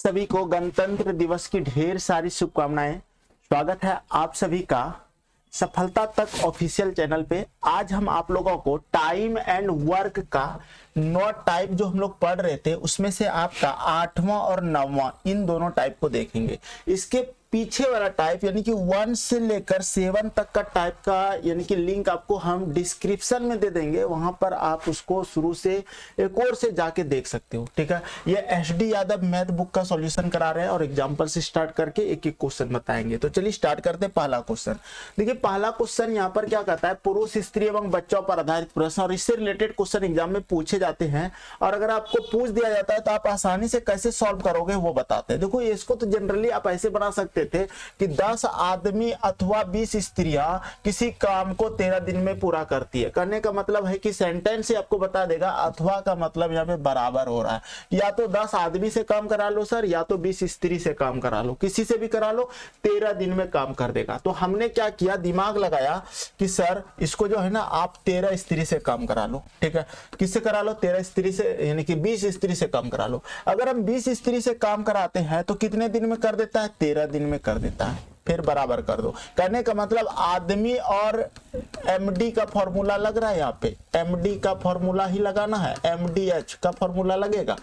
सभी को गणतंत्र दिवस की ढेर सारी शुभकामनाएं। स्वागत है आप सभी का सफलता तक ऑफिशियल चैनल पे। आज हम आप लोगों को टाइम एंड वर्क का 9 टाइप जो हम लोग पढ़ रहे थे उसमें से आपका 8वां और 9वां इन दोनों टाइप को देखेंगे। इसके पीछे वाला टाइप यानी कि 1 से लेकर 7 तक का टाइप का यानी कि लिंक आपको हम डिस्क्रिप्शन में दे देंगे, वहां पर आप उसको शुरू से एक और से जाके देख सकते हो। ठीक है, ये SD यादव मैथ बुक का सॉल्यूशन करा रहे हैं और एग्जांपल से स्टार्ट करके एक एक क्वेश्चन बताएंगे। तो चलिए स्टार्ट करते हैं। पहला क्वेश्चन देखिए, पहला क्वेश्चन यहाँ पर क्या कहता है, पुरुष स्त्री एवं बच्चों पर आधारित प्रश्न और इससे रिलेटेड क्वेश्चन एग्जाम में पूछे जाते हैं और अगर आपको पूछ दिया जाता है तो आप आसानी से कैसे सॉल्व करोगे वो बताते हैं। देखो इसको तो जनरली आप ऐसे बना सकते थे कि 10 आदमी अथवा 20 स्त्रियां किसी काम को 13 दिन में पूरा करती है। करने का मतलब है कि सेंटेंस से आपको बता देगा, अथवा का मतलब यहाँ पे बराबर हो रहा है। या तो 10 आदमी से काम करा लो सर, या तो 20 स्त्री से काम करा लो, किसी से भी करा लो, 13 दिन में काम कर देगा। तो हमने क्या किया, दिमाग लगाया कि सर इसको जो है ना आप 13 स्त्री से काम करा लो। ठीक है, किससे करा लो, 13 स्त्री से, यानी कि 20 स्त्री से काम करा लो। अगर हम 20 स्त्री से काम कराते हैं तो कितने दिन में कर देता है, 13 दिन में कर देता है। फिर बराबर कर दो। करने का मतलब आदमी और MD का फॉर्मूला लग रहा है, यहाँ पे MD का फॉर्मूला ही लगाना है, MDH का फॉर्मूला लगेगा।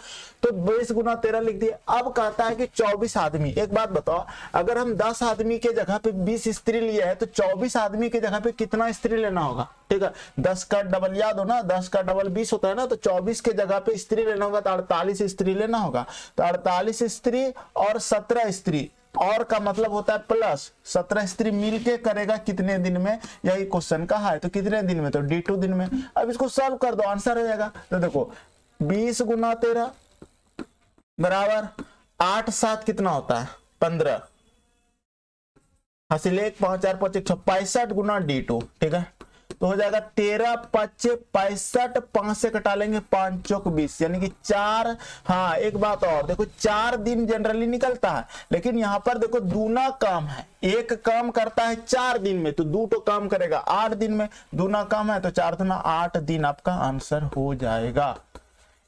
तो 20 गुना 13 लिख दिए। अब कहता है कि 24 आदमी। एक बात बताओ, अगर हम 10 आदमी के जगह पे 20 स्त्री लिए है तो 24 आदमी के जगह पे कितना स्त्री लेना होगा। ठीक है, 10 का डबल याद हो ना, 10 का डबल 20 होता है ना, तो 24 के जगह पे स्त्री लेना होगा तो 48 स्त्री लेना होगा। तो 48 स्त्री और 17 स्त्री, और का मतलब होता है प्लस 17 स्त्री मिलके करेगा कितने दिन में, यही क्वेश्चन कहा है। तो कितने दिन में, तो D2 दिन में। अब इसको सॉल्व कर दो, आंसर हो जाएगा। तो देखो 20 गुना 13 बराबर 8 7 कितना होता है, 15 हासिल 1 5 4 5 1 65 गुना D2। ठीक है, तो हो जाएगा 13 5 65, 5 से कटा लेंगे 5 चौक 20, यानी कि 4। हाँ एक बात और देखो, 4 दिन जनरली निकलता है, लेकिन यहाँ पर देखो दूना काम है। एक काम करता है 4 दिन में तो 2 तो काम करेगा 8 दिन में, दूना काम है तो 4 दूना 8 दिन आपका आंसर हो जाएगा।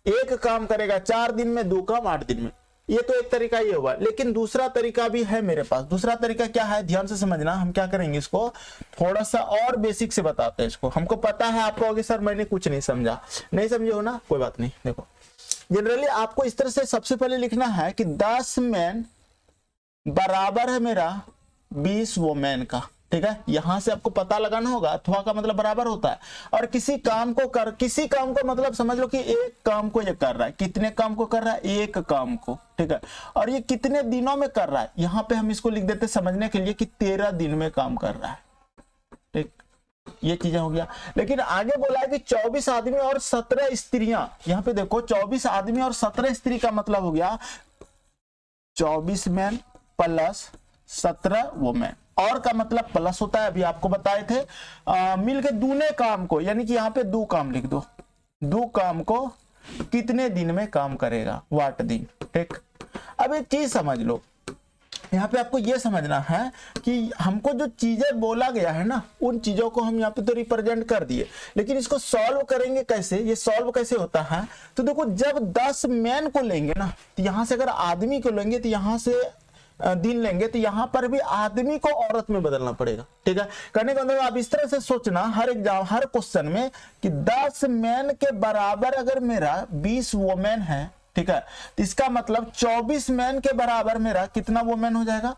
एक काम करेगा 4 दिन में, 2 काम 8 दिन में। ये तो एक तरीका ये हुआ, लेकिन दूसरा तरीका भी है मेरे पास। दूसरा तरीका क्या है, ध्यान से समझना। हम क्या करेंगे, इसको थोड़ा सा और बेसिक से बताते हैं इसको। हमको पता है आप कहोगे सर मैंने कुछ नहीं समझा, नहीं समझे हो ना, कोई बात नहीं। देखो जनरली आपको इस तरह से सबसे पहले लिखना है कि 10 मैन बराबर है मेरा 20 वोमेन का। ठीक है, यहां से आपको पता लगाना होगा, अथवा का मतलब बराबर होता है। और किसी काम को मतलब समझ लो कि एक काम को ये कर रहा है। कितने काम को कर रहा है, एक काम को। ठीक है, और ये कितने दिनों में कर रहा है, यहां पे हम इसको लिख देते समझने के लिए कि 13 दिन में काम कर रहा है। ठीक, ये चीजें हो गया। लेकिन आगे बोला है कि 24 आदमी और 17 स्त्रियां। यहां पे देखो 24 आदमी और 17 स्त्री का मतलब हो गया 24 मैन प्लस 17 वोमेन। और का मतलब प्लस होता है, अभी आपको बताए थे। मिलके दूने काम को, यानी कि यहाँ पे 2 काम लिख दो। 2 काम को कितने दिन में काम करेगा, 8 दिन। ठीक, अब एक चीज समझ लो, यहाँ पे आपको ये समझना है कि हमको जो चीजें बोला गया है ना, उन चीजों को हम यहाँ पे तो रिप्रेजेंट कर दिए, लेकिन इसको सॉल्व करेंगे कैसे। ये सॉल्व कैसे होता है, तो देखो जब 10 मैन को लेंगे ना, तो यहाँ से अगर आदमी को लेंगे तो यहाँ से दिन लेंगे, तो यहां पर भी आदमी को औरत में बदलना पड़ेगा। ठीक है, करने का मतलब आप इस तरह से सोचना हर एग्जाम हर क्वेश्चन में कि 10 मैन के बराबर अगर मेरा 20 वोमेन है। ठीक है, तो इसका मतलब 24 मैन के बराबर मेरा कितना वोमेन हो जाएगा।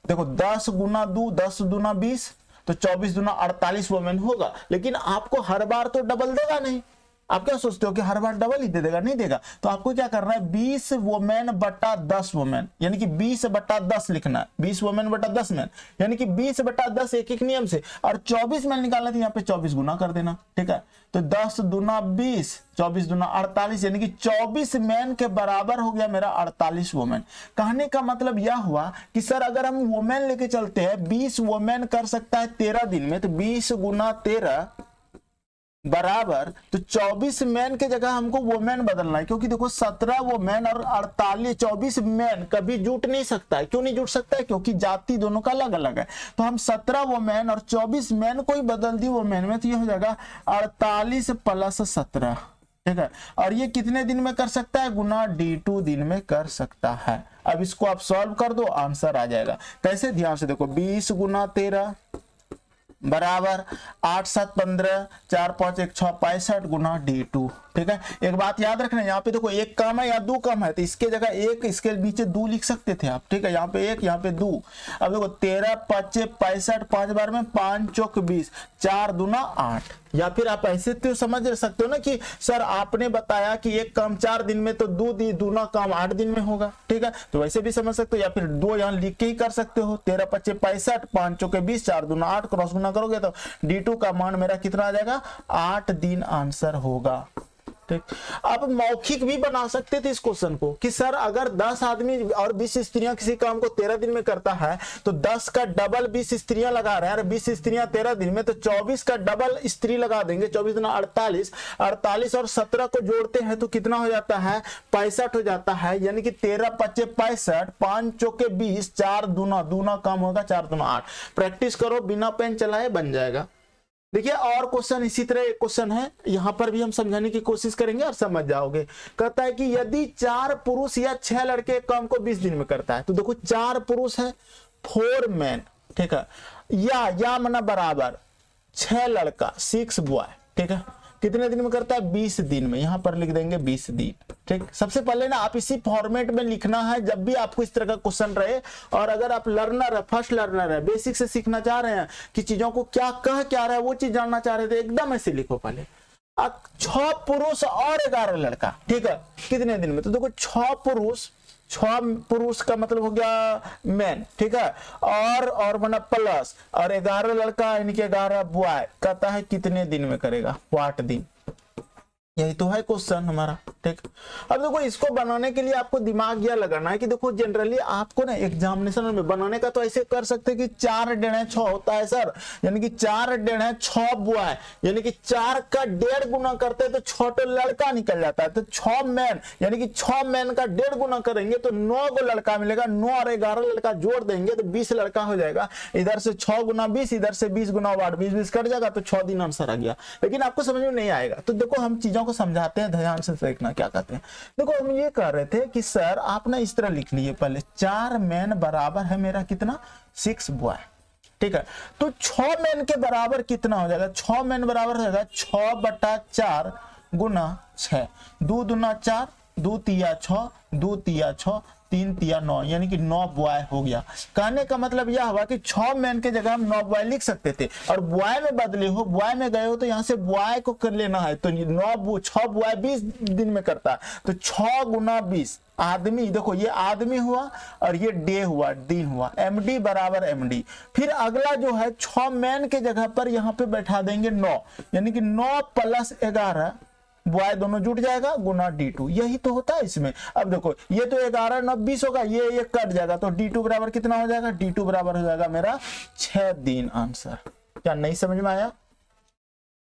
देखो 10 गुना 2, 10 दूना 20, तो 24 दूना 48 वोमेन होगा। लेकिन आपको हर बार तो डबल देगा नहीं। आप क्या सोचते हो कि हर बार डबल ही दे देगा, नहीं देगा। तो आपको क्या करना है, 20 वोमेन बटा 10 वोमेन, यानी कि 20 बटा 10 लिखना है। 20 वोमेन बटा 10 मैन, यानी कि 20 बटा 10 एक नियम से। और 24 मैन निकालना तो यहाँ पे 24 गुना कर देना। ठीक है, तो 10 दूना 20, 24 दूना 48, यानी कि 24 मैन के बराबर हो गया मेरा 48 वोमेन। कहने का मतलब यह हुआ कि सर अगर हम वोमेन लेके चलते हैं, 20 वोमेन कर सकता है 13 दिन में, तो 20 गुना 13 बराबर, तो 24 मैन के जगह हमको वोमेन बदलना है, क्योंकि देखो 17 वोमेन और 48 24 मैन कभी जुट नहीं सकता है। क्यों नहीं जुट सकता है, क्योंकि जाति दोनों का अलग अलग है। तो हम 17 वोमेन और 24 मैन को ही बदल दी वोमेन में, तो ये हो जाएगा 48 प्लस 17। ठीक है। और ये कितने दिन में कर सकता है, गुना D2 दिन में कर सकता है। अब इसको आप सॉल्व कर दो, आंसर आ जाएगा। कैसे, ध्यान से देखो, 20 गुना 13 बराबर 8 7 15 4 5 1 6 65 गुना D2। ठीक है। एक बात याद रखना, यहाँ पे देखो एक कम है या दो कम है, तो इसके जगह एक, इसके नीचे दो लिख सकते थे आप। ठीक है, यहाँ पे एक, यहाँ पे दो। अब देखो 13 5 65, 5 बार में 5 चौक 20, 4 दूना 8। या फिर आप ऐसे तो समझ सकते हो ना कि सर आपने बताया कि एक काम 4 दिन में, तो दो दूना काम 8 दिन में होगा। ठीक है, तो वैसे भी समझ सकते हो, या फिर दो यहाँ लिख के ही कर सकते हो। 13 5 65, 5 चौके 20, 4 दूना 8, क्रॉस गुना करोगे तो D2 का मान मेरा कितना आ जाएगा, 8 दिन आंसर होगा। ठीक। आप मौखिक भी बना सकते थे इस क्वेश्चन को कि सर अगर 10 आदमी और 20 स्त्रियां किसी काम को 13 दिन में करता है, तो 10 का डबल 20 स्त्रियां लगा रहे हैं, और 20 स्त्रियां 13 दिन में, तो 24 का डबल स्त्री लगा देंगे। 24 गुना 48, 48 और 17 को जोड़ते हैं तो कितना हो जाता है, 65 हो जाता है। यानी कि 13 5 65, 5 चौके 20, 4 दूना, दूना कम होगा, 4 दूना 8। प्रैक्टिस करो, बिना पेन चलाए बन जाएगा। देखिए और क्वेश्चन इसी तरह एक क्वेश्चन है, यहां पर भी हम समझाने की कोशिश करेंगे और समझ जाओगे। कहता है कि यदि 4 पुरुष या 6 लड़के काम को 20 दिन में करता है, तो देखो 4 पुरुष है, 4 मैन। ठीक है, या मना बराबर 6 लड़का 6 बॉय। ठीक है, कितने दिन में करता है, 20 दिन में। यहां पर लिख देंगे 20 दिन। ठीक, सबसे पहले ना आप इसी फॉर्मेट में लिखना है जब भी आपको इस तरह का क्वेश्चन रहे। और अगर आप लर्नर है, फर्स्ट लर्नर है, बेसिक से सीखना चाह रहे हैं कि चीजों को क्या कह क्या रहा है, वो चीज जानना चाह रहे थे, एकदम ऐसे लिखो पहले। 6 पुरुष और 11 लड़का। ठीक है, कितने दिन में, तो देखो 6 पुरुष का मतलब हो गया मैन। ठीक है, और बना प्लस और 11 लड़का यानी कि 11 बॉय। कहता है कितने दिन में करेगा, 8 दिन। यही तो है क्वेश्चन हमारा। ठीक, अब देखो इसको बनाने के लिए आपको दिमाग यह लगाना है कि देखो जनरली आपको ना एग्जामिनेशन में बनाने का तो ऐसे कर सकते हैं कि 4 डेढ़ 6 होता है सर, यानी कि 4 डेढ़ 6 बॉय, यानी कि 4 का 1.5 गुना करते हैं तो 6 तो लड़का निकल जाता है। तो 6 मैन, यानी कि 6 मैन का 1.5 गुना करेंगे तो 9 को लड़का मिलेगा। 9 और 11 लड़का जोड़ देंगे तो 20 लड़का हो जाएगा। इधर से 6 गुना 20, इधर से 20 गुना 8, 20 कट जाएगा तो 6 दिन आंसर आ गया। लेकिन आपको समझ में नहीं आएगा, तो देखो हम चीजों को समझाते हैं, ध्यान से देखना क्या कहते हैं। देखो हम ये कह रहे थे कि सर आप ना इस तरह लिख लिए पहले, 4 मैन बराबर है मेरा कितना, 6 बॉय। ठीक है, तो 6 मैन के बराबर कितना हो जाएगा, 6 मैन बराबर हो जाएगा 6/4 गुना 6। 2 दूना 4, 2 तिया 6, 2 तिया 6, 3 तिया 9, यानी कि 9 बॉय हो गया। कहने का मतलब यह हुआ कि 6 मैन के जगह हम 9 बॉय लिख सकते थे, और बॉय में बदले हो, बॉय में गए हो तो यहाँ से बॉय को कर लेना है। तो 6 बॉय 20 दिन में करता है, तो 6 गुना 20 आदमी। देखो ये आदमी हुआ और ये डे हुआ, दिन हुआ। MD बराबर MD। फिर अगला जो है 6 मैन के जगह पर यहाँ पे बैठा देंगे 9, यानी कि 9 + 11 बॉय दोनों जुट जाएगा गुना D2। यही तो होता है इसमें। अब देखो ये तो 11 9 20 होगा, ये कट जाएगा तो D2 बराबर कितना हो जाएगा, D2 बराबर हो जाएगा मेरा 6 दिन आंसर। क्या नहीं समझ में आया?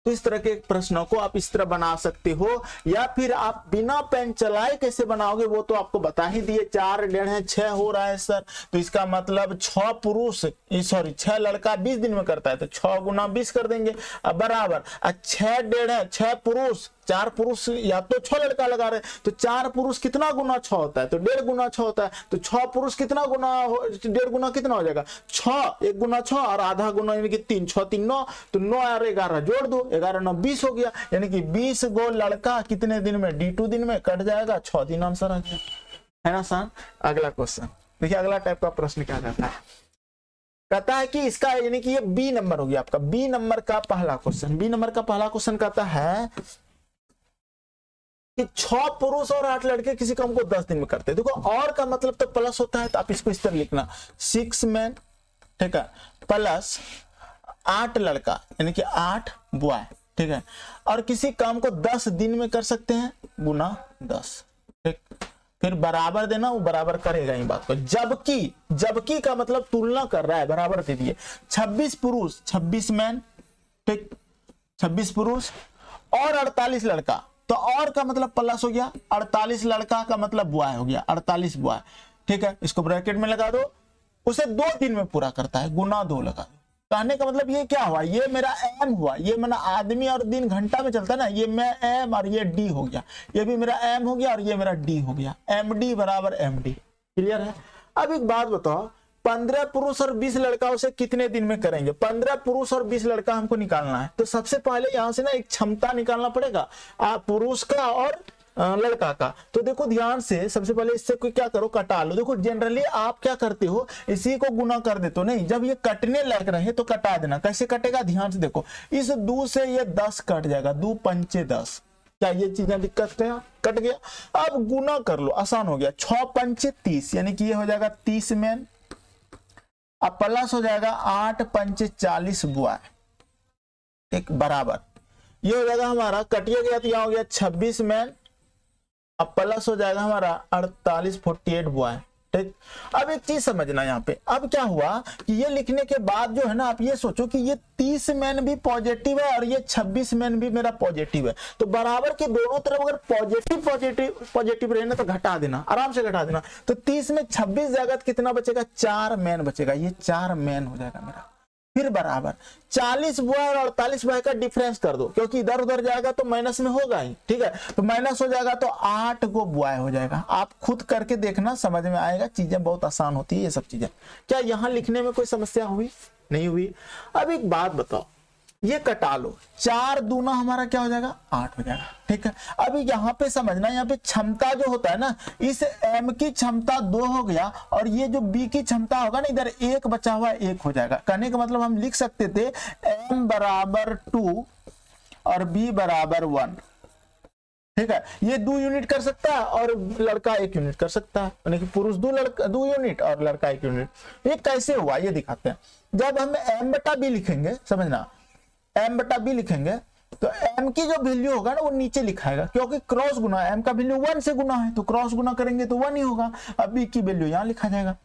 तो इस तरह के प्रश्नों को आप इस तरह बना सकते हो, या फिर आप बिना पेन चलाए कैसे बनाओगे वो तो आपको बता ही दिए। 4 डेढ़ 6 हो रहा है सर, तो इसका मतलब 6 लड़का 20 दिन में करता है, तो 6 गुना 20 कर देंगे। अब बराबर 6 डेढ़ 6 पुरुष, 4 पुरुष या तो 6 लड़का लगा रहे, तो 4 पुरुष कितना गुना 6 होता है, तो 1.5 गुना 6 होता है। तो 6 पुरुष कितना गुना, 1.5 गुना कितना हो जाएगा, 6, 1 गुना 6 और आधा गुना यानी कि 3, 6 3 9, तो 9 और 11 जोड़ दो, 11 9 20 हो गया। यानी कि 20 गो लड़का कितने दिन में, D2 दिन में कट जाएगा, 6 दिन आंसर आ गया। है ना आसान? अगला क्वेश्चन देखिए, अगला टाइप का प्रश्न क्या कहता है। कहता है कि इसका यानी कि ये B नंबर हो गया आपका, B नंबर का पहला क्वेश्चन। B नंबर का पहला क्वेश्चन कहता है कि 6 पुरुष और 8 लड़के किसी काम को 10 दिन में करते हैं। देखो और का मतलब तो प्लस होता है, तो आप इसको इस तरह लिखना, 6 मैन, ठीक है, प्लस 8 लड़का यानी कि 8 बॉय। ठीक है, और किसी काम को 10 दिन में कर सकते हैं गुना 10। ठीक, फिर बराबर देना, वो बराबर करेगा इन बात को। जबकि का मतलब तुलना कर रहा है, बराबर दे दिए। 26 पुरुष 26 मैन, ठीक, 26 पुरुष और 48 लड़का, तो और का मतलब प्लस हो गया, 48 लड़का का मतलब बॉय हो गया, 48 बॉय। ठीक है, इसको ब्रैकेट में लगा दो, उसे 2 दिन में पूरा करता है, गुना 2 लगा दो। कहने का मतलब ये क्या हुआ, ये मेरा एम हुआ, ये मेरा आदमी और दिन घंटा में चलता है ना, ये मैं एम और ये डी हो गया, ये भी मेरा एम हो गया और ये मेरा डी हो गया, एम डी बराबर एम डी। क्लियर है। अब एक बात बताओ, 15 पुरुष और 20 लड़काओं से कितने दिन में करेंगे? 15 पुरुष और 20 लड़का हमको निकालना है, तो सबसे पहले यहां से ना एक क्षमता निकालना पड़ेगा पुरुष का और लड़का का। तो देखो ध्यान से, सबसे पहले इससे कोई क्या करो, कटा लो। देखो जनरली आप क्या करते हो, इसी को गुना कर देते हो, नहीं, जब ये कटने लग रहे तो कटा देना। कैसे कटेगा, ध्यान से देखो, इस 2 से ये 10 कट जाएगा, 2 पंचे 10। क्या ये चीजें दिक्कत है? कट गया। अब गुना कर लो, आसान हो गया, 6 पंचे 30, यानी कि ये हो जाएगा 30 मैन। अब प्लस हो जाएगा 8 पंचे 40 बॉय, एक बराबर, ये हो जाएगा हमारा, कटिए गया तो यहाँ हो गया 26 मैन। अब प्लस हो जाएगा हमारा 48 48 बॉय। ठीक। अब एक चीज समझना यहाँ पे, अब क्या हुआ कि ये लिखने के बाद जो है ना, आप ये सोचो कि ये 30 मैन भी पॉजिटिव है और ये 26 मैन भी मेरा पॉजिटिव है, तो बराबर के दोनों तरफ अगर पॉजिटिव पॉजिटिव पॉजिटिव रहे ना तो घटा देना, आराम से घटा देना। तो 30 में 26 जाएगा तो कितना बचेगा, 4 मैन बचेगा, ये 4 मैन हो जाएगा मेरा। फिर बराबर 40 बॉय और 48 बॉय का डिफरेंस कर दो, क्योंकि इधर उधर जाएगा तो माइनस में होगा ही। ठीक है, तो माइनस हो जाएगा तो 8 गो बॉय हो जाएगा। आप खुद करके देखना, समझ में आएगा, चीजें बहुत आसान होती है ये सब चीजें। क्या यहाँ लिखने में कोई समस्या हुई? नहीं हुई। अब एक बात बताओ, ये कटा लो, 4 दूना हमारा क्या हो जाएगा, 8 हो जाएगा। ठीक है, अभी यहाँ पे समझना, यहाँ पे क्षमता जो होता है ना, इस m की क्षमता 2 हो गया और ये जो b की क्षमता होगा ना, इधर 1 बचा हुआ 1 हो जाएगा। कहने का मतलब हम लिख सकते थे m बराबर 2 और b बराबर 1। ठीक है, ये 2 यूनिट कर सकता है और लड़का 1 यूनिट कर सकता है, यानी कि पुरुष 2 यूनिट और लड़का 1 यूनिट। ये कैसे हुआ ये दिखाते हैं। जब हम m बटा b लिखेंगे, समझना, m बटा b लिखेंगे तो m की जो वैल्यू होगा ना वो नीचे लिखाएगा, क्योंकि क्रॉस गुना, m का वैल्यू 1 से गुना है तो क्रॉस गुना करेंगे तो 1 ही होगा। अब b की वैल्यू यहाँ लिखा जाएगा।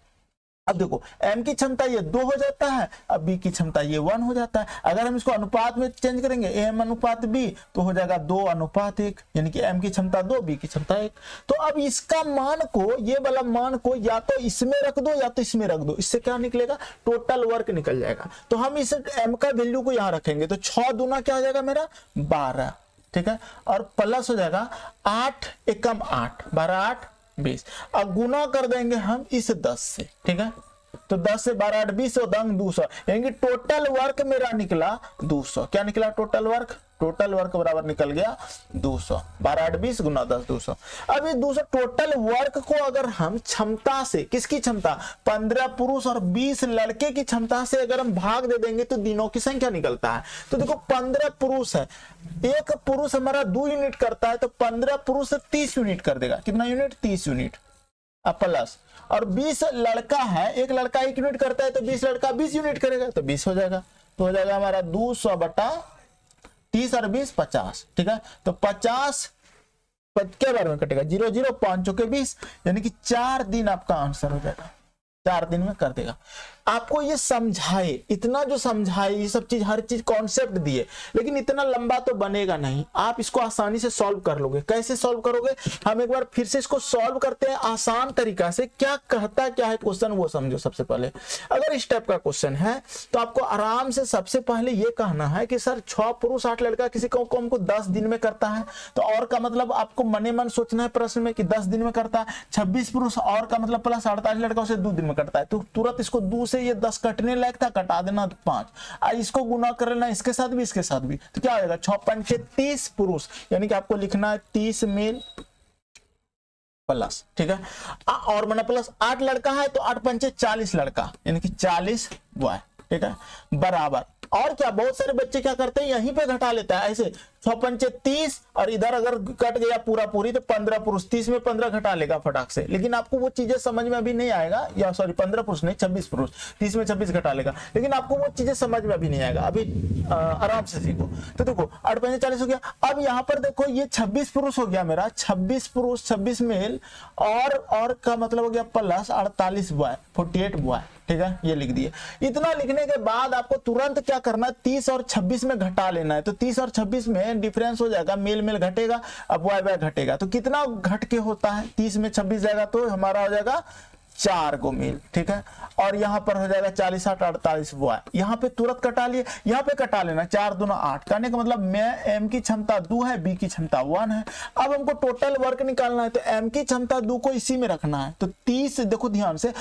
अब देखो m की क्षमता ये 2 हो जाता है, अब b की क्षमता ये 1 हो जाता है। अगर हम इसको अनुपात में चेंज करेंगे, m अनुपात b, तो हो जाएगा 2 अनुपात 1, यानी कि m की क्षमता 2, b की क्षमता 1। तो अब इसका मान को, ये वाला मान को या तो इसमें रख दो या तो इसमें रख दो, इससे क्या निकलेगा, टोटल वर्क निकल जाएगा। तो हम इस m का वैल्यू को यहाँ रखेंगे तो 6 दूना क्या हो जाएगा मेरा, 12। ठीक है, और प्लस हो जाएगा 8 एकम 8, 12 8 20। अब गुना कर देंगे हम इस 10 से। ठीक है, तो 10 से 12 8 20 और दंग 200, यानी कि टोटल वर्क मेरा निकला 200। क्या निकला टोटल वर्क? टोटल वर्क बराबर निकल गया 200। 12 8 20 गुना 10 200। अब ये 200 टोटल वर्क को अगर हम क्षमता से, किसकी क्षमता, 15 पुरुष और 20 लड़के की क्षमता से अगर हम भाग दे देंगे तो दिनों की संख्या निकलता है। तो देखो 15 पुरुष है, एक पुरुष हमारा 2 यूनिट करता है, तो 15 पुरुष 30 यूनिट कर देगा। कितना यूनिट? 30 यूनिट। अब प्लस, और 20 लड़का है, एक लड़का 1 यूनिट करता है तो 20 लड़का 20 यूनिट करेगा तो 20 हो जाएगा। तो हो जाएगा हमारा 200 बटा 30 और 20 50। ठीक है, तो 50 क्या बार में कटेगा, 0 0 5 चौके 20, यानी कि 4 दिन आपका आंसर हो जाएगा, 4 दिन में कर देगा। आपको ये समझाए, इतना जो समझाए, ये सब चीज, हर चीज कॉन्सेप्ट दिए, लेकिन इतना लंबा तो बनेगा नहीं। आप इसको आसानी से सॉल्व कर लोगे। कैसे सॉल्व करोगे, हम एक बार फिर से इसको सॉल्व करते हैं आसान तरीका से। क्या कहता क्या है क्वेश्चन वो समझो। सबसे पहले अगर इस टाइप का क्वेश्चन है तो आपको आराम से सबसे पहले ये कहना है कि सर 6 पुरुष 8 लड़का किसी को हमको 10 दिन में करता है, तो और का मतलब आपको मने मन सोचना है प्रश्न में कि 10 दिन में करता है। 26 पुरुष और का मतलब प्लस 48 लड़का उसे 2 दिन में करता है, तो तुरंत इसको 2 से ये 10 कटने लायक था, कटा देना 5। इसको गुना कर लेना इसके साथ भी इसके साथ भी, तो क्या हो जाएगा 6 पंचे 30 पुरुष, यानी कि आपको लिखना है 30 मेल प्लस। ठीक है, और माना प्लस 8 लड़का है तो 8 पंचे 40 लड़का, यानी कि 40 बॉय। ठीक है, बराबर, और क्या बहुत सारे बच्चे क्या करते हैं यहीं पे घटा लेता है ऐसे, 6 पंचे 30 और इधर अगर कट गया पूरा पूरी तो 15 पुरुष, 30 में 15 घटा लेगा फटाक से, लेकिन आपको वो चीजें समझ में अभी नहीं आएगा, या सॉरी 15 पुरुष नहीं 26 पुरुष, 30 में 26 घटा लेगा, लेकिन आपको वो चीजें समझ में अभी नहीं आएगा, अभी आराम से सीखो। तो देखो 8 पंचे 40 हो गया। अब यहाँ पर देखो ये 26 पुरुष हो गया मेरा, 26 पुरुष 26 मेल और का मतलब हो गया प्लस 48 बॉय 48 बॉय। ठीक है, ये लिख दिए। इतना लिखने के बाद आपको तुरंत क्या करना है, 30 और 26 में घटा लेना है, तो 30 और 26 में डिफरेंस हो जाएगा, मेल मेल घटेगा, अब वाई वाई घटेगा, तो कितना घट के होता है, 30 में 26 जाएगा तो हमारा हो जाएगा 4 को मील, ठीक है। और यहाँ पर हो जाएगा 40 8 48 बॉय, यहाँ पे तुरंत कटा लिए, यहाँ पे कटा लेना 4 दूना 8, कहने का मतलब मैं एम की क्षमता 2 है, बी की क्षमता 1 है। अब हमको टोटल वर्क निकालना है, तो एम की क्षमता 2 को इसी में रखना है, तो 30, देखो ध्यान से,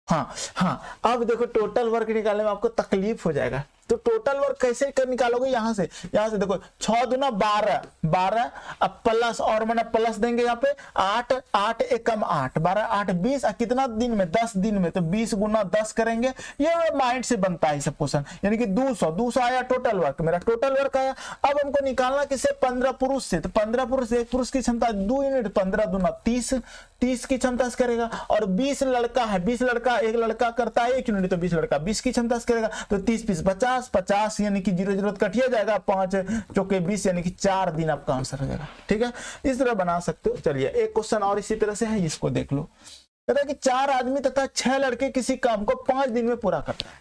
हाँ अब देखो टोटल वर्क निकालने में आपको तकलीफ हो जाएगा। तो टोटल वर्क कैसे कर निकालोगे, यहाँ से देखो 6 दूना 12, अब प्लस, और मैंने प्लस देंगे यहाँ पे 8 8 एकम 8 12 8 20, कितना दिन में, 10 दिन में, तो 20 गुना 10 करेंगे। ये माइंड से बनता है सब क्वेश्चन, यानी कि 200 आया टोटल वर्क, मेरा टोटल वर्क आया। अब हमको निकालना किससे, 15 पुरुष से, तो 15 पुरुष, एक पुरुष की क्षमता 2 यूनिट, 15 दूना 30 की क्षमता से करेगा। और 20 लड़का है, 20 लड़का, एक लड़का करता है 1 यूनिट, तो 20 लड़का 20 की क्षमता से करेगा, तो 30 20 50 यानी कि 0 कटिया जाएगा, 5 चौके 20 यानी कि 4 दिन आपका आंसर हो जाएगा, ठीक है। इस तरह बना सकते हो। चलिए एक क्वेश्चन और इसी तरह से है, इसको देख लो। कहता है कि 4 आदमी तथा 6 लड़के किसी काम को 5 दिन में पूरा करते हैं।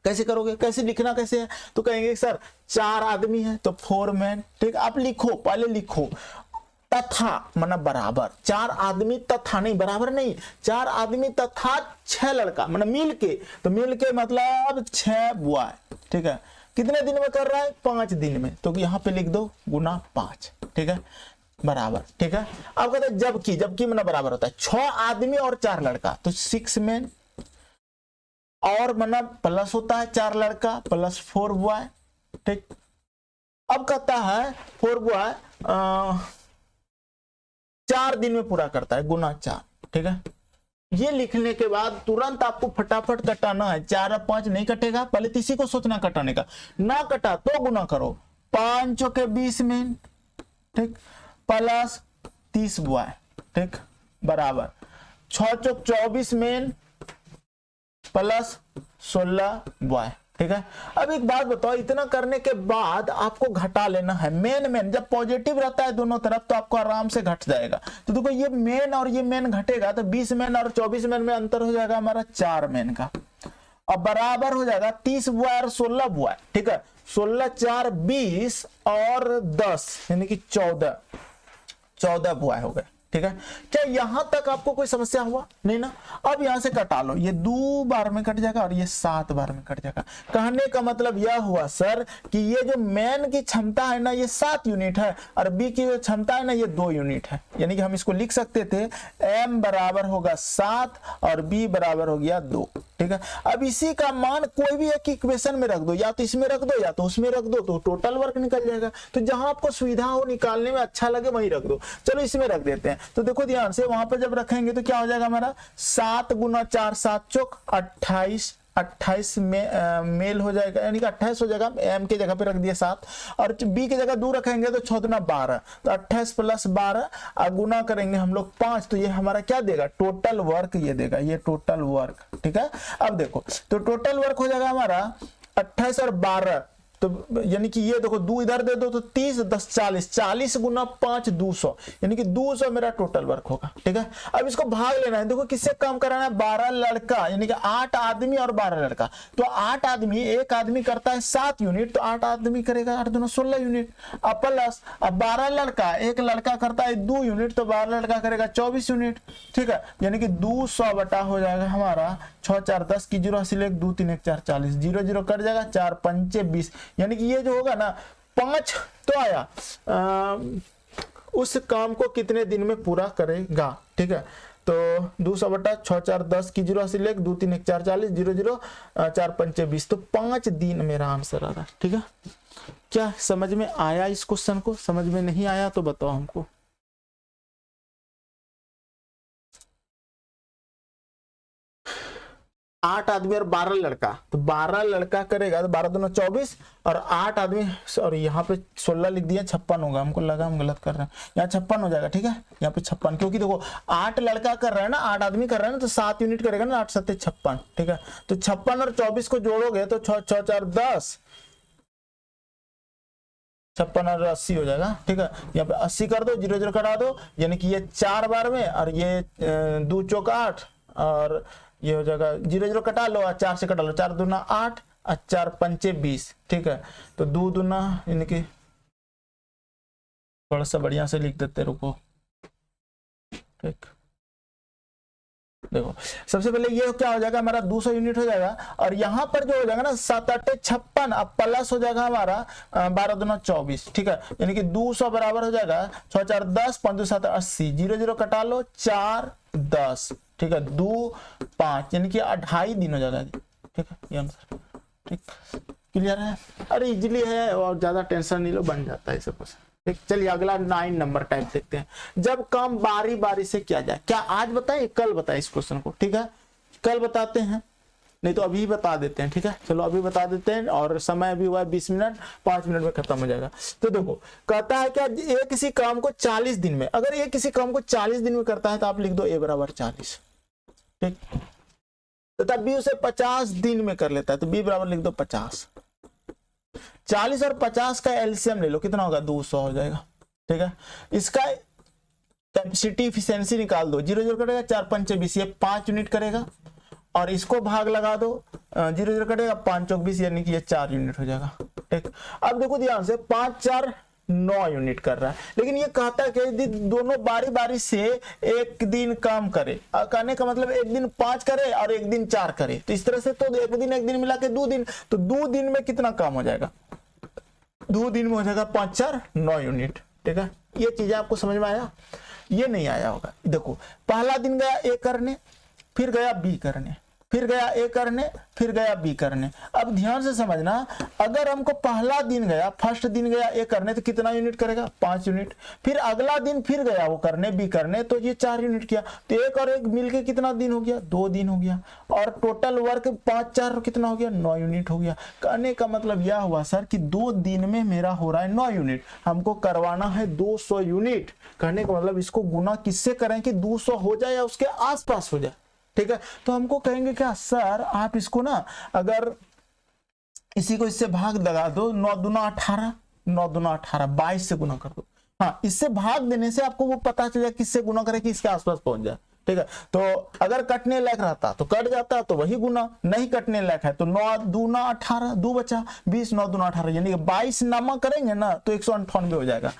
कैसे करोगे, कैसे लिखना कैसे है, तो कहेंगे सर 4 आदमी है तो 4 मैन, ठीक। आप लिखो, पहले लिखो तथा माना बराबर, 4 आदमी तथा, नहीं बराबर नहीं, 4 आदमी तथा 6 लड़का माना मिल के, तो मिल के मतलब 6 बॉय, ठीक है। कितने दिन में कर रहा है, 5 दिन में, तो यहाँ पे लिख दो गुना 5, ठीक है, बराबर, ठीक है। अब कहते हैं जबकि माना बराबर होता है 6 आदमी और 4 लड़का, तो 6 मैन, और माना प्लस होता है 4 लड़का प्लस 4 बॉय, ठीक। अब कहता है 4 बॉय 4 दिन में पूरा करता है, गुना 4, ठीक है। ये लिखने के बाद तुरंत आपको फटाफट कटाना है, 4 और 5 नहीं कटेगा, पहले तो इसी को सोचना कटाने का, ना कटा तो गुना करो, 5 चौके 20 में, ठीक, प्लस 30 बॉय, ठीक, बराबर 6 चौक 24 में प्लस 16 बॉय, ठीक है। अब एक बात बताओ, इतना करने के बाद आपको घटा लेना है मेन, जब पॉजिटिव रहता है दोनों तरफ तो आपको आराम से घट जाएगा। तो देखो ये मेन और ये मेन घटेगा, तो 20 मेन और 24 मेन में अंतर हो जाएगा हमारा 4 मेन का, और बराबर हो जाएगा 30 बुआ और 16 बुआ, ठीक है। 16 4 20 और 10 यानी कि 14 बुआ हो गए, ठीक है। क्या यहां तक आपको कोई समस्या हुआ, नहीं ना। अब यहां से कटा लो, ये 2 बार में कट जाएगा और ये 7 बार में कट जाएगा। कहने का मतलब यह हुआ सर कि ये जो मैन की क्षमता है ना ये 7 यूनिट है, और बी की जो क्षमता है ना ये 2 यूनिट है। यानी कि हम इसको लिख सकते थे m बराबर होगा 7 और b बराबर हो गया 2, ठीक है। अब इसी का मान कोई भी एक इक्वेशन में रख दो, या तो इसमें रख दो या तो उसमें रख दो, तो टोटल वर्क निकल जाएगा। तो जहां आपको सुविधा हो, निकालने में अच्छा लगे वहीं रख दो। चलो इसमें रख देते हैं, तो देखो ध्यान से, वहां पर जब रखेंगे तो क्या हो जाएगा हमारा 7 गुना 4 7 चौक 28 में मेल हो जाएगा, यानी कि 28 हो जाएगा। एम के जगह पे रख दिया 7, और बी की जगह 2 रखेंगे तो 6 दुना 12, तो 28 प्लस 12 गुना करेंगे हम लोग 5, तो ये हमारा क्या देगा, टोटल वर्क ये देगा, ये टोटल वर्क, ठीक है। अब देखो तो टोटल वर्क हो जाएगा हमारा 28 और 12, तो यानी कि ये देखो 2 इधर दे दो तो 30 10 40, 40 गुना 5 200, यानी कि 200 मेरा टोटल वर्क होगा, ठीक है। अब इसको भाग लेना है, देखो किससे काम कराना है, 12 लड़का, यानी कि 8 आदमी और 12 लड़का, तो 8 आदमी, एक आदमी करता है 7 यूनिट, तो 8 आदमी करेगा 8 दूना 16 यूनिट, अब प्लस अब 12 लड़का, एक लड़का करता है 2 यूनिट, तो 12 लड़का करेगा 24 यूनिट, ठीक है। यानी कि 200 बटा हो जाएगा हमारा 6 4 10 की 0 हासिल 1 2 3 1 4 40, 0 0 कट जाएगा, 4 5 20, यानी कि ये जो होगा ना 5 तो आया उस काम को कितने दिन में पूरा करेगा, ठीक है। तो 200 बटा 6 4 10 की 0 हासिल 1 2 3 1 4 40, 0 0 4 5 20, तो 5 दिन मेरा आंसर आ रहा है, ठीक है। क्या समझ में आया इस क्वेश्चन को, समझ में नहीं आया तो बताओ हमको। 8 आदमी और 12 लड़का, तो 12 लड़का करेगा तो 12 दूना 24, और 8 आदमी, और यहाँ पे 16 लिख दिया, 56 होगा, हमको लगा हम गलत कर रहे हैं, यहाँ 56 हो जाएगा, ठीक है। यहाँ पे 56, क्योंकि देखो 8 लड़का कर रहा है ना, 8 आदमी कर रहा है ना, तो 7 यूनिट करेगा ना, 8 7 56, ठीक है। तो 56 और 24 को जोड़ोगे तो 6 6 4 10, 56 और 80 हो जाएगा, ठीक है। यहाँ पे 80 कर दो, 0 0 कटा दो, यानी कि ये 4 बार में, और ये 2 चौक 8, और ये हो जाएगा 0 0 कटा लो, और 4 से कटा लो, 4 दूना 8 और 4 5 20, ठीक है। तो 2 दूना, यानी कि थोड़ा सा बढ़िया से लिख देते, रुको, ठीक। देखो सबसे पहले ये क्या हो जाएगा हमारा 200 यूनिट हो जाएगा, और यहाँ पर जो हो जाएगा ना 7 8 56, अब प्लस हो जाएगा हमारा 12 दूना 24, ठीक है, यानी कि 200 बराबर हो जाएगा 6 4 10 5 2 7 80, 0 0 कटा लो 4 10, ठीक है, 2 5 यानी कि 2.5 दिन हो जाएगा, ठीक है ये आंसर, ठीक क्लियर है। अरे इजीली है और ज्यादा टेंशन नहीं लो, बन जाता है सब कुछ, ठीक। चलिए अगला 9 नंबर टाइप देखते हैं, जब काम बारी बारी से किया जाए, क्या आज बताएं कल बताएं इस क्वेश्चन को, ठीक है कल बताते हैं, नहीं तो अभी बता देते हैं, ठीक है चलो अभी बता देते हैं, और समय भी हुआ है 20 मिनट, 5 मिनट में खत्म हो जाएगा। तो देखो कहता है क्या ये किसी काम को 40 दिन में, अगर ये किसी काम को 40 दिन में करता है तो आप लिख दो a बराबर 40, ठीक, तथा b उसे 50 दिन में कर लेता है तो b बराबर लिख दो 50। 40 और 50 का एलसीएम ले लो, कितना होगा 200 हो जाएगा, ठीक है। इसका कैपेसिटी एफिशिएंसी निकाल दो, 0 0 कटेगा 4 5 20, ये 5 यूनिट करेगा, और इसको भाग लगा दो 0 0 कटेगा 5 चौक 20, यानी कि ये 4 यूनिट हो जाएगा, ठीक। अब देखो ध्यान से 5 4 9 यूनिट कर रहा है, लेकिन ये कहता है कि दोनों बारी बारी से एक दिन काम करे, कहने का मतलब एक दिन 5 करे और एक दिन 4 करे, तो इस तरह से तो एक दिन मिला के 2 दिन, तो 2 दिन में कितना काम हो जाएगा, 2 दिन में हो जाएगा 5 4 9 यूनिट, ठीक है। ये चीजें आपको समझ में आया, ये नहीं आया होगा। देखो पहला दिन गया ए करने, फिर गया बी करने, फिर गया ए करने, फिर गया बी करने। अब ध्यान से समझना, अगर हमको पहला दिन गया, फर्स्ट दिन गया ए करने तो कितना यूनिट करेगा 5 यूनिट, फिर अगला दिन फिर गया वो करने बी करने तो ये 4 यूनिट किया, तो एक और एक मिलके कितना दिन हो गया 2 दिन हो गया, और टोटल वर्क 5 4 कितना हो गया 9 यूनिट हो गया। कहने का मतलब यह हुआ सर कि 2 दिन में मेरा हो रहा है 9 यूनिट, हमको करवाना है 200 यूनिट। कहने का मतलब इसको गुना किससे करें कि 200 हो जाए या उसके आसपास हो जाए, ठीक है। तो हमको कहेंगे क्या सर आप इसको ना अगर इसी को इससे भाग लगा दो, 9 दूना 18, 9 दूना 18 22 से गुना कर दो, हाँ इससे भाग देने से आपको वो पता चल जाए किससे गुना करे कि इसके आसपास पहुंच जाए, ठीक है। तो अगर कटने लायक रहता तो कट जाता तो वही गुना, नहीं कटने लायक है तो 9 दूना 18, 2 बचा 20, 9 दूना 18 यानी कि 22 नामा करेंगे ना तो 198 हो जाएगा।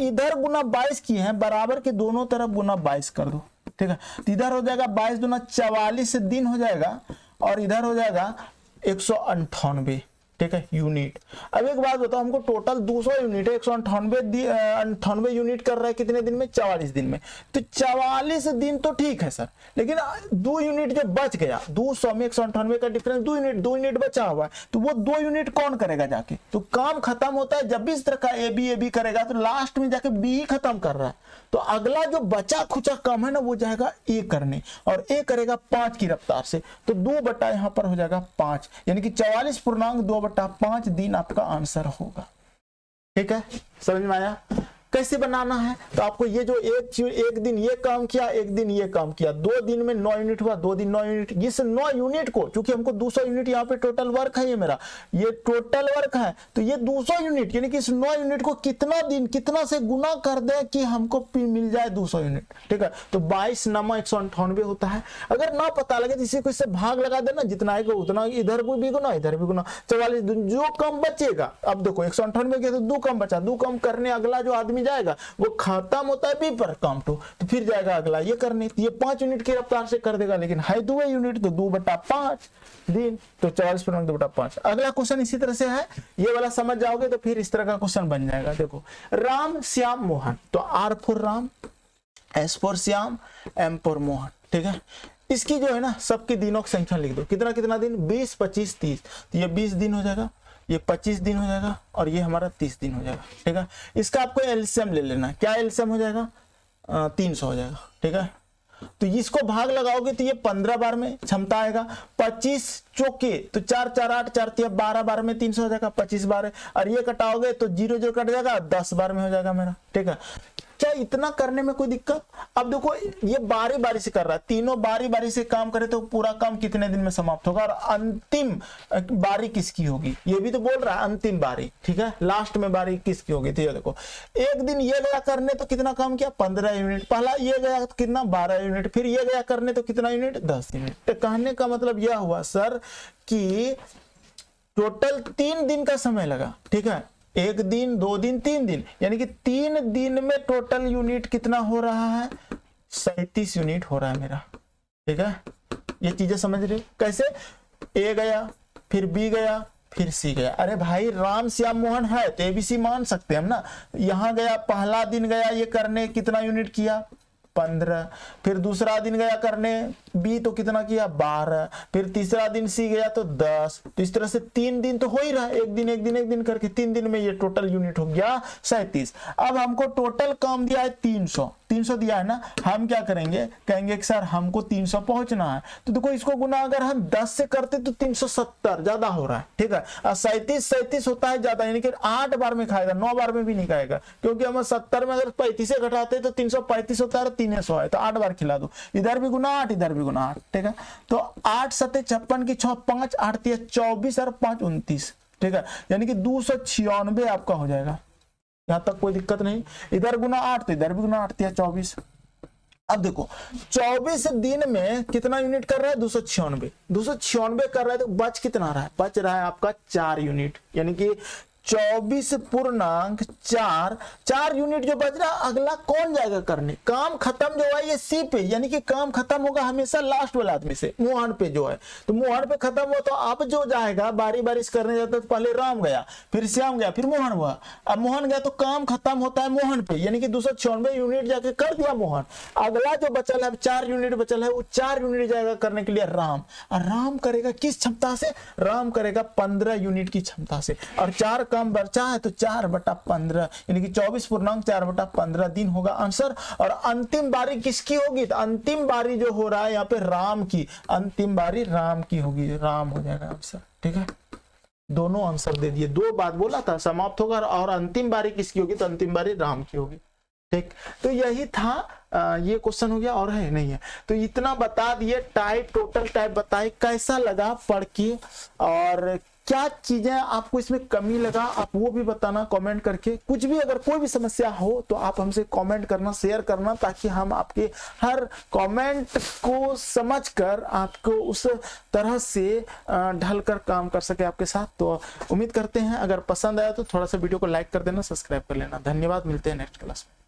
इधर गुना 22 किए हैं, बराबर के दोनों तरफ गुना 22 कर दो, ठीक है। तो इधर हो जाएगा 22 दूना 44 दिन हो जाएगा, और इधर हो जाएगा 198, ठीक है यूनिट। अब एक बात बताओ, हमको टोटल 200 यूनिट है, 198 यूनिट कर रहा है कितने दिन में 44 दिन में, तो 44 दिन तो ठीक है सर, लेकिन 2 यूनिट जो बच गया 200 में 198 का डिफरेंस 2 यूनिट बचा हुआ है, तो वो 2 यूनिट कौन करेगा जाके, तो काम खत्म होता है जब भी इस तरह का ए बी करेगा तो लास्ट में जाके बी ही खत्म कर रहा है, तो अगला जो बचा खुचा काम है ना वो जाएगा ए करने, और ए करेगा 5 की रफ्तार से, तो 2 बटा यहाँ पर हो जाएगा 5, यानी कि 44.2/5 दिन आपका आंसर होगा, ठीक है। समझ में आया कैसे बनाना है? तो आपको ये जो एक दिन ये काम किया, एक दिन ये काम किया, 2 दिन में 9 यूनिट हुआ, 2 दिन 9 यूनिट, इस 9 यूनिट को चूंकि हमको 200 यूनिट यहाँ पे टोटल वर्क है, ये मेरा ये टोटल वर्क है, तो ये 200 यूनिट यानी कि इस 9 यूनिट को कितना दिन कितना से गुना कर दे कि हमको मिल जाए 200 यूनिट, ठीक है। तो 22 नमा 198 होता है। अगर ना पता लगे तो इसी को इससे भाग लगा देना, जितना आएगा उतना, इधर भी गुना इधर भी गुना, 44 जो कम बचेगा, अब देखो 198 किया तो 2 कम बचा, 2 कम करने अगला जो आदमी जाएगा वो खत्म होता है बी पर काम तो फिर जाएगा अगला ये करने, तो ये 5 यूनिट की रफ्तार से कर देगा, लेकिन है 2 यूनिट तो 2/5 दिन, तो 44.2/5। अगला क्वेश्चन इसी तरह से है, ये वाला समझ जाओगे तो फिर इस तरह का क्वेश्चन बन जाएगा। देखो राम श्याम मोहन, तो R for Ram, S for Shyam, M for Mohan, ठीक है। इसकी जो है ना सबके दिनों की संख्या लिख दो, कितना कितना दिन 20 25 30, तो ये 20 दिन हो जाएगा, ये 25 दिन हो जाएगा, और ये हमारा 30 दिन हो जाएगा, ठीक है। इसका आपको एलसीएम ले लेना, क्या एलसीएम हो जाएगा 300 हो जाएगा, ठीक है। तो इसको भाग लगाओगे तो ये 15 बार में क्षमता आएगा, 25 चौके तो 4 4 8 4 3 12 बार में 300 हो जाएगा, 25 बार है, और ये कटाओगे तो 0 0 कट जाएगा, 10 बार में हो जाएगा मेरा, ठीक है। क्या इतना करने में कोई दिक्कत? अब देखो ये बारी बारी से कर रहा है, तीनों बारी बारी से काम करे तो पूरा काम कितने दिन में समाप्त होगा, और अंतिम बारी किसकी होगी ये भी तो बोल रहा है, अंतिम बारी, ठीक है, लास्ट में बारी किसकी होगी। तो ये देखो एक दिन ये गया करने तो कितना काम किया 15 यूनिट, पहला ये गया तो कितना 12 यूनिट, फिर ये गया करने तो कितना यूनिट 10 यूनिट। तो कहने का मतलब यह हुआ सर कि टोटल 3 दिन का समय लगा, ठीक है, 1 दिन 2 दिन 3 दिन, यानी कि 3 दिन में टोटल यूनिट कितना हो रहा है 37 यूनिट हो रहा है मेरा, ठीक है, ये चीजें समझ रहे हो कैसे? ए गया, फिर बी गया, फिर सी गया। अरे भाई राम श्याम मोहन है तो एबीसी मान सकते हैं हम ना। यहाँ गया, पहला दिन गया ये करने, कितना यूनिट किया? 15। फिर दूसरा दिन गया करने बी तो कितना किया? 12। फिर तीसरा दिन सी गया तो 10। तो इस तरह से 3 दिन तो हो ही रहा है, एक दिन करके 3 दिन में ये टोटल यूनिट हो गया 37। अब हमको टोटल काम दिया है 300 दिया है ना। हम क्या करेंगे, कहेंगे कि सर हमको 300 पहुंचना है, तो देखो इसको गुना अगर हम 10 से करते तो 370 ज्यादा हो रहा है, ठीक है। और 37 होता है ज्यादा, यानी कि 8 बार में खाएगा, 9 बार में भी नहीं खाएगा, क्योंकि हम 70 में अगर 35 से घटाते तो 335 होता है, 300 है तो 8 बार खिला दो। इधर भी गुना 8, इधर भी गुना 8, ठीक है। तो 8 सत्ते 56 की 6 5 8 3 24 और 5 29, ठीक है, यानी कि 296 आपका हो जाएगा। यहां तक कोई दिक्कत नहीं। इधर गुना 8 तो इधर भी गुना 8 3 24। अब देखो 24 दिन में कितना यूनिट कर रहा है? 296 कर रहा है, तो बच कितना रहा है? बच रहा है आपका 4 यूनिट, यानी कि 24.4 यूनिट जो बच रहा। अगला कौन जाएगा करने? काम खत्म जो है ये सी पे, यानी कि काम खत्म होगा हमेशा लास्ट वाला आदमी से, मोहन पे जो है। तो मोहन पे खत्म हुआ तो अब जो जाएगा बारी बारी करने जाता है, तो पहले राम गया, फिर श्याम गया, फिर मोहन हुआ। अब मोहन गया तो काम खत्म होता है मोहन पे, यानी कि 296 यूनिट जाके कर दिया मोहन। अगला जो बचल है 4 यूनिट बचल है, वो 4 यूनिट जाएगा करने के लिए राम। और राम करेगा किस क्षमता से? राम करेगा 15 यूनिट की क्षमता से। और 4 काम बचा है तो 4/15, यानी कि 24.4/15 दिन होगा आंसर। और अंतिम बारी किसकी होगी? तो अंतिम बारी जो हो रहा है यहाँ पे राम की, अंतिम बारी राम की होगी, राम हो जाएगा आंसर, ठीक है। दोनों आंसर दे दिए, 2 बात बोला था, समाप्त होगा। और अंतिम बारी किसकी होगी? तो अंतिम बारी राम की होगी, ठीक। तो यही था, ये क्वेश्चन हो गया और है नहीं है, तो इतना बता दिए। टाइप, टोटल टाइप बताए, कैसा लगा पढ़ के, और क्या चीजें आपको इसमें कमी लगा आप वो भी बताना कमेंट करके। कुछ भी अगर कोई भी समस्या हो तो आप हमसे कमेंट करना, शेयर करना, ताकि हम आपके हर कमेंट को समझकर आपको उस तरह से ढलकर काम कर सके आपके साथ। तो उम्मीद करते हैं अगर पसंद आया तो थोड़ा सा वीडियो को लाइक कर देना, सब्सक्राइब कर लेना। धन्यवाद, मिलते हैं नेक्स्ट क्लास में।